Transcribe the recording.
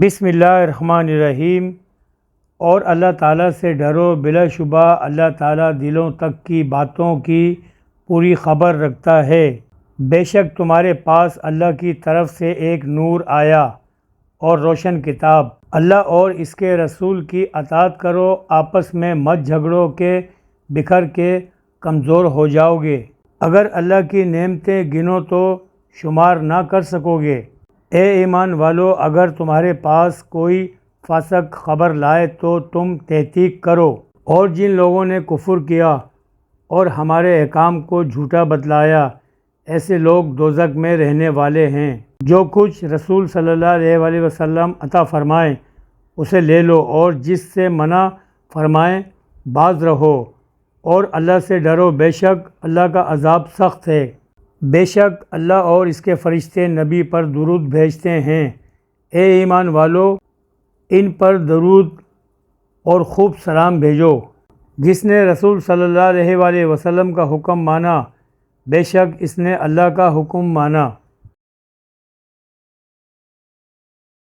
بسم اللہ الرحمن الرحیم۔ اور اللہ تعالیٰ سے ڈرو، بلا شبہ اللہ تعالیٰ دلوں تک کی باتوں کی پوری خبر رکھتا ہے۔ بے شک تمہارے پاس اللہ کی طرف سے ایک نور آیا اور روشن کتاب۔ اللہ اور اس کے رسول کی اطاعت کرو، آپس میں مت جھگڑو کہ بکھر کے کمزور ہو جاؤ گے۔ اگر اللہ کی نعمتیں گنو تو شمار نہ کر سکو گے۔ اے ایمان والو، اگر تمہارے پاس کوئی فاسق خبر لائے تو تم تحقیق کرو۔ اور جن لوگوں نے کفر کیا اور ہمارے احکام کو جھوٹا بتلایا، ایسے لوگ دوزخ میں رہنے والے ہیں۔ جو کچھ رسول صلی اللہ علیہ وسلم عطا فرمائیں اسے لے لو، اور جس سے منع فرمائیں باز رہو، اور اللہ سے ڈرو، بے شک اللہ کا عذاب سخت ہے۔ بے شک اللہ اور اس کے فرشتے نبی پر درود بھیجتے ہیں۔ اے ایمان والو، ان پر درود اور خوب سلام بھیجو۔ جس نے رسول صلی اللہ علیہ وسلم کا حکم مانا، بے شک اس نے اللہ کا حکم مانا۔